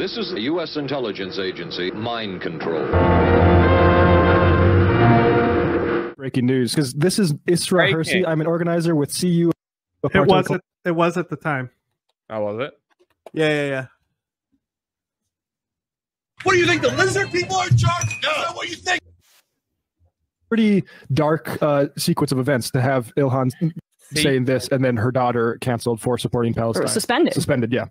This is the U.S. intelligence agency, mind control. Breaking news, because this is Isra Hersey. I'm an organizer with CU. It was at the time. Oh, was it? Yeah. What do you think? The lizard people are in charge? No. Is that what you think? Pretty dark sequence of events to have Ilhan saying this and then her daughter canceled for supporting Palestine. Or suspended. Suspended, yeah.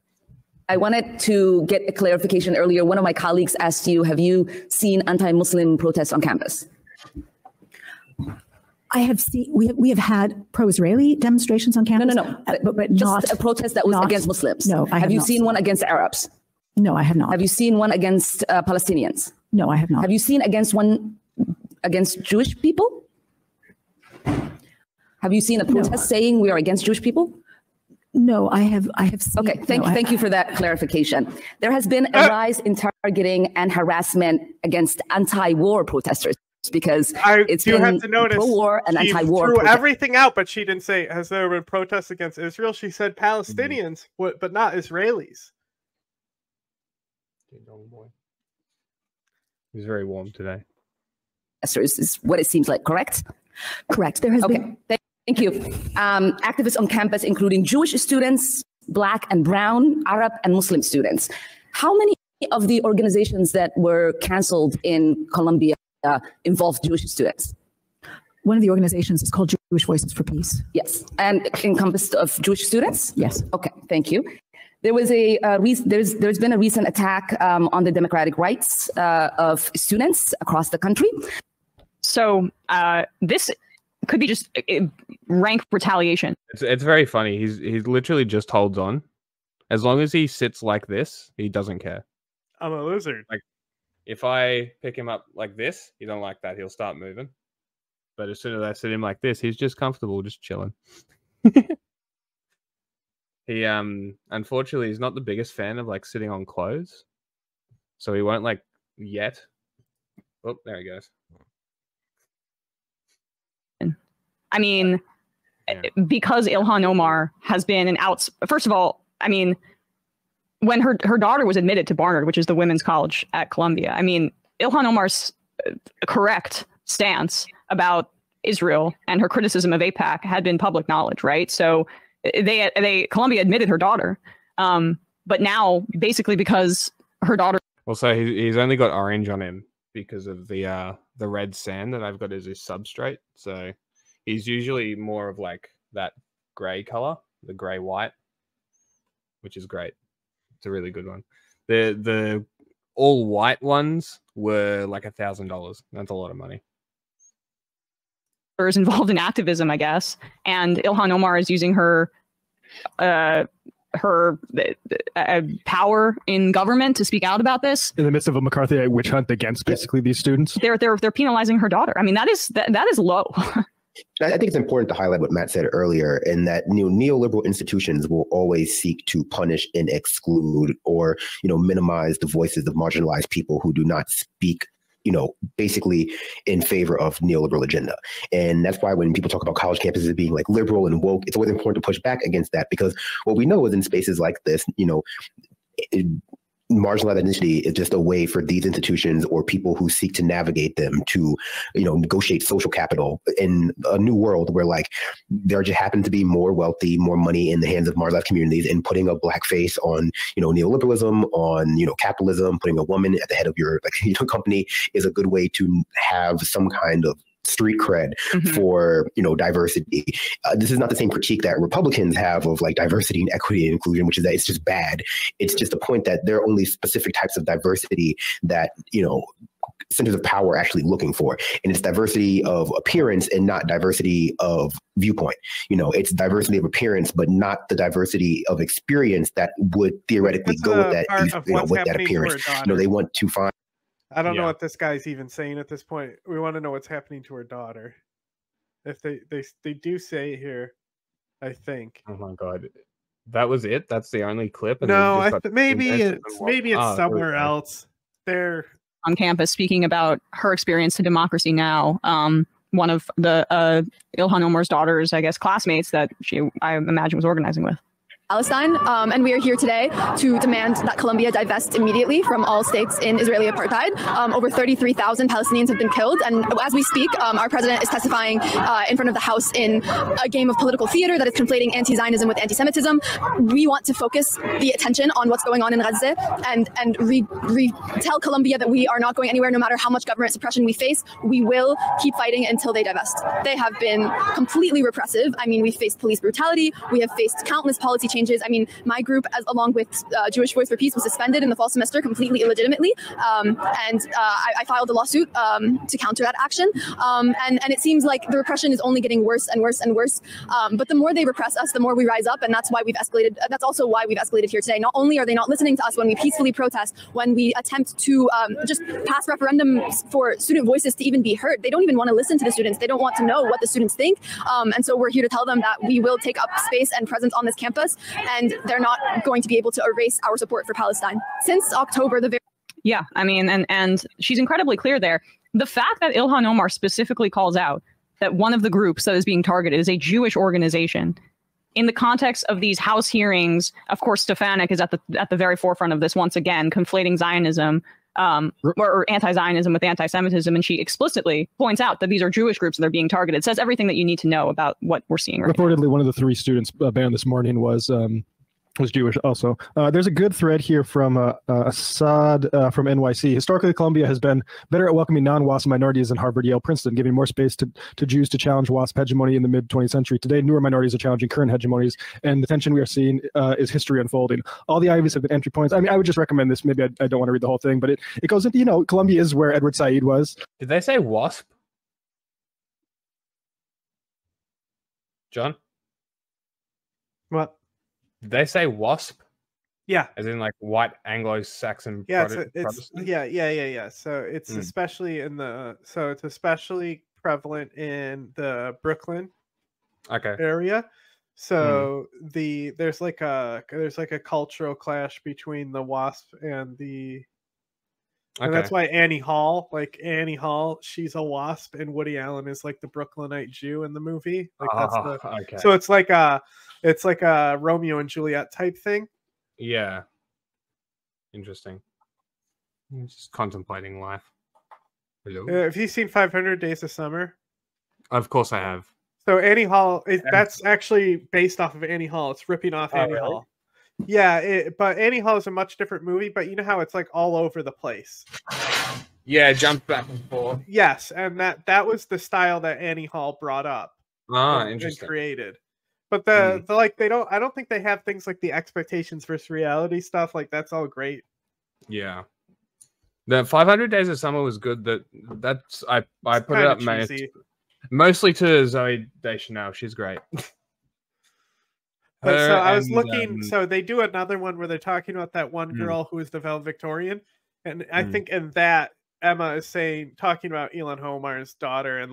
I wanted to get a clarification earlier. One of my colleagues asked you, have you seen anti-Muslim protests on campus? I have seen, we have had pro-Israeli demonstrations on campus. No. But just not a protest that was against Muslims. No, I have you not seen one against Arabs? No, I have not. Have you seen one against Palestinians? No, I have not. Have you seen one against Jewish people? Have you seen a protest saying we are against Jewish people? No, I have seen. Okay, thank you for that clarification. There has been a rise in targeting and harassment against anti-war protesters because it's been have to notice pro-war and anti-war. Threw everything out, but she didn't say, has there been protests against Israel? She said Palestinians, but not Israelis. He's very warm today. Is what it seems like, correct? Correct. There has been. Thank you. Activists on campus, including Jewish students, Black and Brown, Arab and Muslim students. How many of the organizations that were canceled in Colombia involved Jewish students? One of the organizations is called Jewish Voices for Peace. Yes, and encompassed of Jewish students? Yes. Okay, thank you. There was there's been a recent attack on the democratic rights of students across the country. So this could be just rank retaliation. It's very funny. He literally just holds on. As long as he sits like this, he doesn't care. I'm a lizard. Like if I pick him up like this, he don't like that. He'll start moving. But as soon as I sit him like this, he's just comfortable, just chilling. He unfortunately he's not the biggest fan of like sitting on clothes. So he won't like yet. Oh, there he goes. I mean, because Ilhan Omar has been first of all, I mean, when her daughter was admitted to Barnard, which is the women's college at Columbia, I mean, Ilhan Omar's correct stance about Israel and her criticism of AIPAC had been public knowledge, right? So Columbia admitted her daughter, but now basically because her daughter. Well, so he's only got orange on him because of the red sand that I've got as his substrate. So he's usually more of like that gray color, the gray white, which is great. It's a really good one. The all white ones were like $1,000. That's a lot of money. Is involved in activism, I guess, and Ilhan Omar is using her power in government to speak out about this in the midst of a McCarthyite witch hunt against basically these students. They're penalizing her daughter. I mean, that is low. I think it's important to highlight what Matt said earlier, in that neoliberal institutions will always seek to punish and exclude, or minimize the voices of marginalized people who do not speak, basically in favor of neoliberal agenda. And that's why when people talk about college campuses being like liberal and woke, it's always important to push back against that, because what we know is in spaces like this, marginalized ethnicity is just a way for these institutions or people who seek to navigate them to, negotiate social capital in a new world where like there just happen to be more wealthy, more money in the hands of marginalized communities, and putting a black face on, neoliberalism, on, capitalism, putting a woman at the head of your company is a good way to have some kind of street cred for diversity. This is not the same critique that Republicans have of like diversity and equity and inclusion, which is that it's just bad. It's just the point that there are only specific types of diversity that centers of power are actually looking for, and it's diversity of appearance and not diversity of viewpoint. It's diversity of appearance, but not the diversity of experience that would theoretically go with that. With that appearance, they want to find. I don't know what this guy's even saying at this point. We want to know what's happening to her daughter. If they do say it here, I think. Oh my god, that was it. That's the only clip. And no, maybe it's somewhere else. They're on campus speaking about her experience to Democracy Now. One of the Ilhan Omar's daughter's, I guess, classmates that I imagine was organizing with. Palestine, and we are here today to demand that Colombia divest immediately from all states in Israeli apartheid. Over 33,000 Palestinians have been killed, and as we speak, our president is testifying in front of the House in a game of political theater that is conflating anti-Zionism with anti-Semitism. We want to focus the attention on what's going on in Gaza and tell Colombia that we are not going anywhere no matter how much government suppression we face. We will keep fighting until they divest. They have been completely repressive. I mean, we've faced police brutality. We have faced countless policy changes. I mean, my group, along with Jewish Voice for Peace, was suspended in the fall semester completely illegitimately, and I filed a lawsuit to counter that action. And it seems like the repression is only getting worse and worse and worse. But the more they repress us, the more we rise up, and that's why we've escalated. That's also why we've escalated here today. Not only are they not listening to us when we peacefully protest, when we attempt to just pass referendums for student voices to even be heard, they don't even want to listen to the students. They don't want to know what the students think. And so we're here to tell them that we will take up space and presence on this campus, and they're not going to be able to erase our support for Palestine. Since October, yeah, I mean, and she's incredibly clear there. The fact that Ilhan Omar specifically calls out that one of the groups that is being targeted is a Jewish organization, in the context of these House hearings, of course, Stefanik is at the very forefront of this once again, conflating Zionism or anti-Zionism with anti-Semitism, and she explicitly points out that these are Jewish groups and they're being targeted. It says everything that you need to know about what we're seeing right Reportedly, now. one of the 3 students banned this morning was Jewish also. There's a good thread here from Assad from NYC. Historically, Columbia has been better at welcoming non-WASP minorities than Harvard, Yale, Princeton, giving more space to Jews to challenge WASP hegemony in the mid-20th century. Today, newer minorities are challenging current hegemonies, and the tension we are seeing is history unfolding. All the Ivies have been entry points. I mean, I would just recommend this. Maybe I don't want to read the whole thing, but it goes into, Columbia is where Edward Said was. Did they say WASP? John? What? Did they say WASP? Yeah. As in like white Anglo-Saxon Protestant? Yeah. So it's especially it's especially prevalent in the Brooklyn area. So there's like a cultural clash between the WASP and the and that's why Annie Hall, she's a WASP, and Woody Allen is like the Brooklynite Jew in the movie. Like So it's like a Romeo and Juliet type thing. Yeah. Interesting. I'm just contemplating life. Hello. Have you seen 500 Days of Summer? Of course I have. So Annie Hall, that's actually based off of Annie Hall. It's ripping off Annie Hall. Yeah, but Annie Hall is a much different movie, but you know how it's like all over the place. Yeah, jump back and forth. Yes, and that was the style that Annie Hall brought up. Interesting. And created. But the I don't think they have things like the expectations versus reality stuff. Like that's all great. Yeah. The 500 Days of Summer was good. I put it up mostly to Zoe Deschanel. She's great. But so I was looking. So they do another one where they're talking about that one girl who is the valedictorian, and I think in that Emma is talking about Ilhan Omar's daughter, and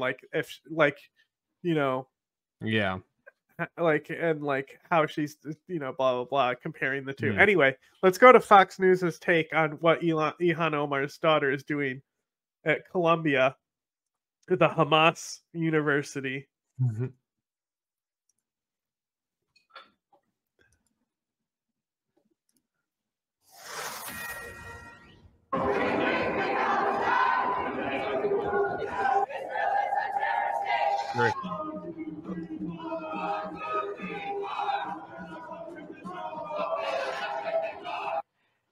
how she's blah blah blah, comparing the two. Anyway, let's go to Fox News's take on what Ilhan Omar's daughter is doing at Columbia, at the Hamas University.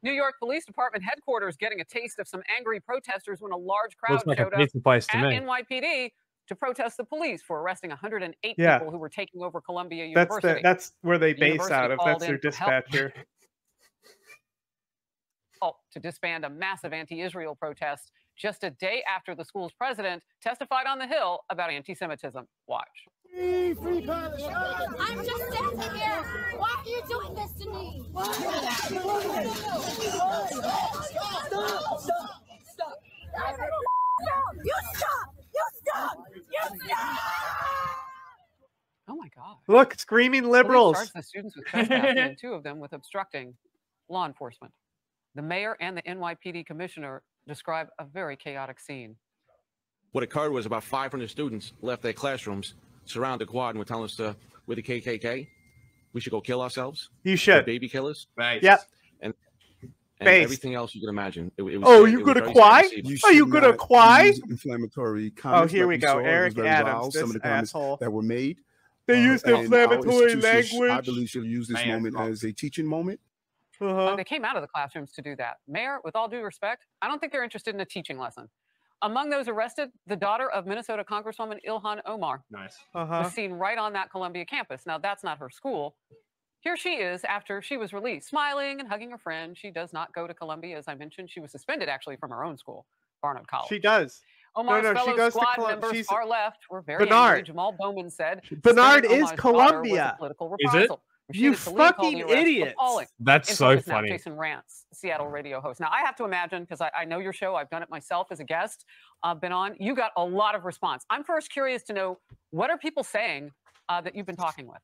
New York Police Department headquarters getting a taste of some angry protesters when a large crowd showed up at NYPD to protest the police for arresting 108 people who were taking over Columbia University. That's where they base out of. That's their dispatcher. To disband a massive anti-Israel protest just a day after the school's president testified on the Hill about anti-Semitism. Watch. Free Palestine! I'm just standing here. Why are you doing this to me? Stop! You stop! Oh my God! Look, screaming liberals. Police charged the students with trespassing and 2 of them with obstructing law enforcement. The mayor and the NYPD commissioner describe a very chaotic scene. What occurred was about 500 students left their classrooms, surrounded the quad, and were telling us we're the KKK. we should go kill ourselves. You should. Baby killers. Right. Yep. And Based. everything else you can imagine. Oh, you gonna cry? Are you gonna cry? Inflammatory Oh, comments. here like we go. saw. It was Eric very Adams, wild, this some of the comments asshole. that were made. They used and our inflammatory institutions, language. I believe should use this moment as a teaching moment. They came out of the classrooms to do that. Mayor, with all due respect, I don't think they're interested in a teaching lesson. Among those arrested, the daughter of Minnesota Congresswoman Ilhan Omar was seen right on that Columbia campus. Now, that's not her school. Here she is after she was released, smiling and hugging her friend. She does not go to Columbia, as I mentioned. She was suspended, actually, from her own school, Barnard College. She does. Omar's she fellow goes to squad members far left were very Bernard. angry. Jamal Bowman said Bernard suspending is Omar's daughter was a Columbia. political Is it? reprisal. You Rashida Tlaib called fucking the arrest idiots. appalling. That's In so focus now, funny. Jason Rantz, Seattle radio host. Now, I have to imagine, because I know your show, I've done it myself as a guest, been on, you got a lot of response. I'm first curious to know, what are people saying that you've been talking with?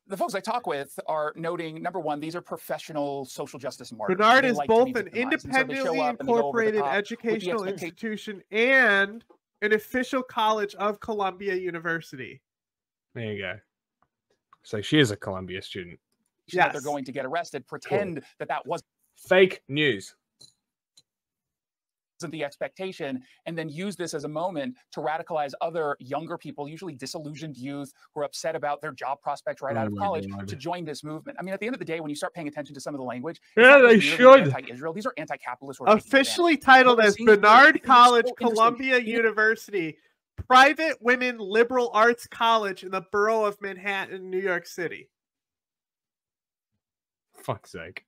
The folks I talk with are noting, number one, these are professional social justice martyrs. Bernard They is like to be both an victimized, and so they show independently up and they go over the incorporated top with the educational expectation- institution and an official college of Columbia University. There you go. So she is a Columbia student. that they're going to get arrested, pretend that that wasn't Fake news. the expectation, and then use this as a moment to radicalize other younger people, usually disillusioned youth who are upset about their job prospects right out of college, to join this movement. I mean, at the end of the day, when you start paying attention to some of the language, it's Yeah, not they just merely should. anti-Israel. These are anti-capitalist. Officially titled as Bernard College, Columbia University, private women liberal arts college in the borough of Manhattan, New York City. Fuck's sake.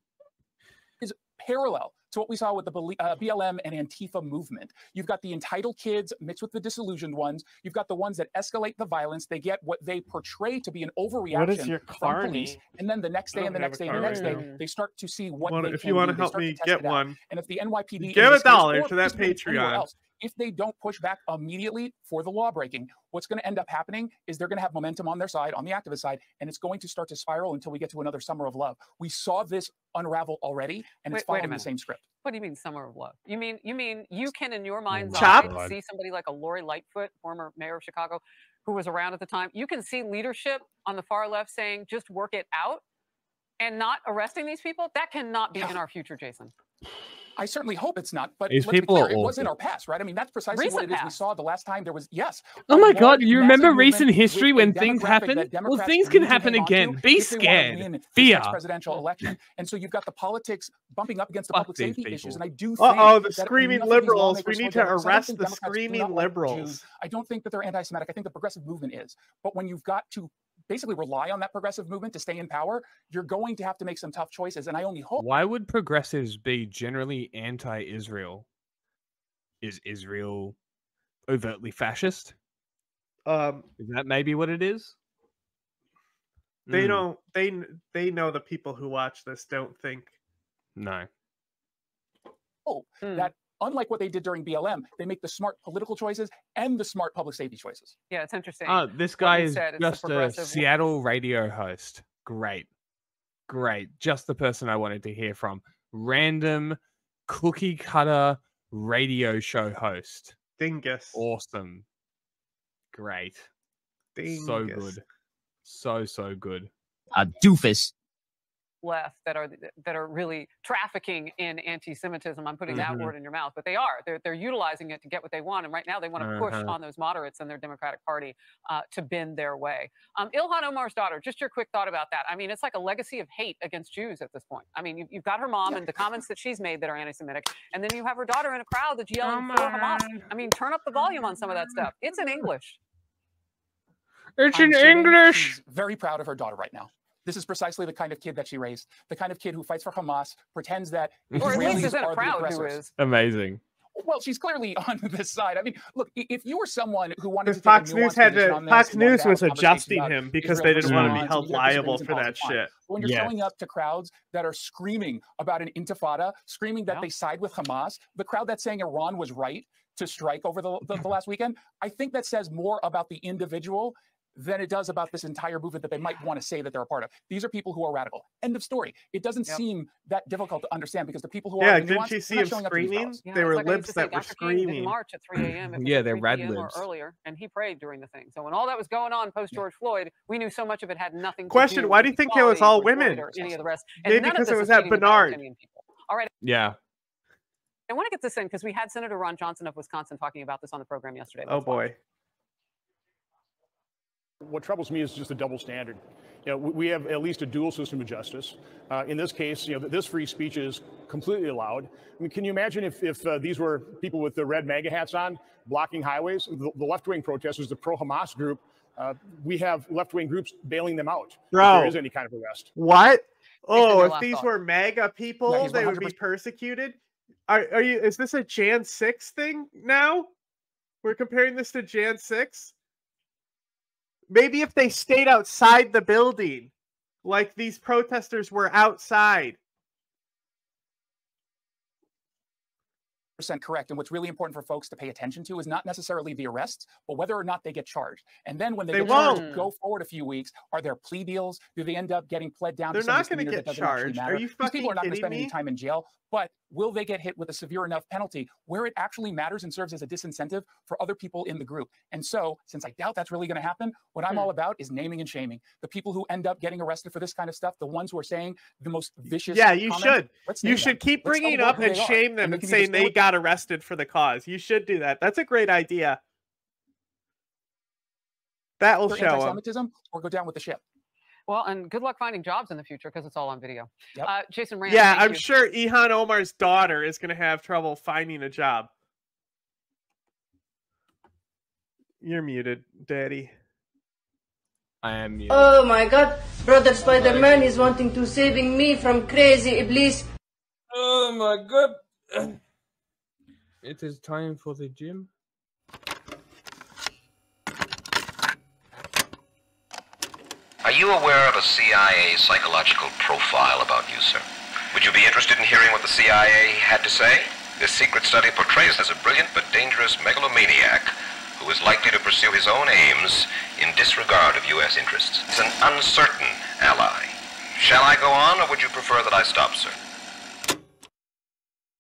Is parallel to what we saw with the BLM and Antifa movement. You've got the entitled kids mixed with the disillusioned ones. You've got the ones that escalate the violence. They get what they portray to be an overreaction from police. And then the next day and the next day and the next day, they start to see what they If can you want do. to They help start me test get it out. one, And if the NYPD give in a this case, dollar or to that police anywhere Patreon. else, if they don't push back immediately for the law breaking, what's going to end up happening is they're going to have momentum on their side, on the activist side, and it's going to start to spiral until we get to another summer of love. We saw this unravel already, and it's Wait a following the minute. same script. What do you mean summer of love? You mean you can, in your mind's Chop. eye, see somebody like a Lori Lightfoot, former mayor of Chicago, who was around at the time. You can see leadership on the far left saying, just work it out and not arresting these people. That cannot be in our future, Jason. I certainly hope it's not, but These let's be people clear, are it was in awful. our past, right? I mean, that's precisely what Recent it is. We past. saw the last time there was, Oh a my God, large, you massive remember movement recent history with when a things demographic happen? that Well, Democrats things can need to happen hang on to again. Be if they wanna scared. win this Fear. next presidential election. And so you've got the politics bumping up against the public these safety issues. people. And I do think Uh-oh, the that screaming enough of these liberals. lawmakers We slow need to down. So I don't arrest think the Democrats do screaming not like liberals. Jews. I don't think that they're anti-Semitic. I think the progressive movement is. But when you've got to basically rely on that progressive movement to stay in power, you're going to have to make some tough choices. And I only hope. Why would progressives be generally anti-Israel? Is Israel overtly fascist? Is that maybe what it is? They don't. They know the people who watch this don't think. No. That unlike what they did during BLM, they make the smart political choices and the smart public safety choices. Yeah, it's interesting. Oh, this What guy you is said, it's the just a progressive- Seattle radio host. Great. Great. Just the person I wanted to hear from. Random cookie cutter radio show host. Dingus. Awesome. Great. So good. So good. A doofus. left that are really trafficking in anti-Semitism. I'm putting that Mhm. word in your mouth, but they are. They're utilizing it to get what they want, and right now they want to push on those moderates in their Democratic Party to bend their way. Ilhan Omar's daughter, just your quick thought about that. I mean, it's like a legacy of hate against Jews at this point. I mean, you've got her mom and the comments that she's made that are anti-Semitic, and then you have her daughter in a crowd that's yelling for Hamas. I mean, turn up the volume on some of that stuff. It's in English. It's I'm in assuming English. She's very proud of her daughter right now. This is precisely the kind of kid that she raised, the kind of kid who fights for Hamas, pretends that Or at least Israelis isn't are the proud who aggressors. is. Amazing. Well, she's clearly on this side. I mean, look, if you were someone who wanted to take Fox a News nuanced had position to. on this, Fox you wanted News to have was a conversation adjusting about him because Israel they didn't want to be response, held you have liable disagreements for and that politics, shit. but when you're showing up to crowds that are screaming about an intifada, screaming that they side with Hamas, the crowd that's saying Iran was right to strike over the last weekend, I think that says more about the individual than it does about this entire movement that they might want to say that they're a part of. These are people who are radical. End of story. It doesn't seem that difficult to understand because the people who are didn't you see him screaming? They were libs that were screaming. March at 3 a.m. Yeah, they're rad or libs. earlier, and he prayed during the thing. So when all that was going on post George Floyd, we knew so much of it had nothing. Question: Why do you think it was all women? Or any of the rest? Maybe because it was at Bernard. All right. Yeah. I want to get this in because we had Senator Ron Johnson of Wisconsin talking about this on the program yesterday. Oh boy. What troubles me is just a double standard. You know, we have at least a dual system of justice. In this case, you know, this free speech is completely allowed. I mean, can you imagine if these were people with the red MAGA hats on, blocking highways? The left-wing protesters, the pro-Hamas group, we have left-wing groups bailing them out if there is any kind of arrest. What? Oh, if these were MAGA people, Yeah, they would be persecuted? Are you? Is this a Jan 6 thing now? We're comparing this to Jan 6? Maybe if they stayed outside the building, like these protesters were outside. Correct. And what's really important for folks to pay attention to is not necessarily the arrests, but whether or not they get charged. And then when they get charged, go forward a few weeks, are there plea deals? Do they end up getting pled down? They're not going to get charged. Are you fucking kidding me? These people are not going to spend any time in jail, but will they get hit with a severe enough penalty where it actually matters and serves as a disincentive for other people in the group? And so, since I doubt that's really going to happen, what I'm all about is naming and shaming. The people who end up getting arrested for this kind of stuff, the ones who are saying the most vicious comments, you should keep bringing it up and shame them and saying they got arrested for the cause. You should do that. That's a great idea. That will show anti-Semitism or go down with the ship. Well, and good luck finding jobs in the future because it's all on video. Yep. Jason Rand. Yeah, I'm sure Ilhan Omar's daughter is going to have trouble finding a job. You're muted, Daddy. I am muted. Oh my God, Brother Spider-Man is wanting to saving me from crazy Iblis. Oh my God. It is time for the gym. Are you aware of a CIA psychological profile about you, sir? Would you be interested in hearing what the CIA had to say? This secret study portrays as a brilliant but dangerous megalomaniac who is likely to pursue his own aims in disregard of U.S. interests. He's an uncertain ally. Shall I go on, or would you prefer that I stop, sir?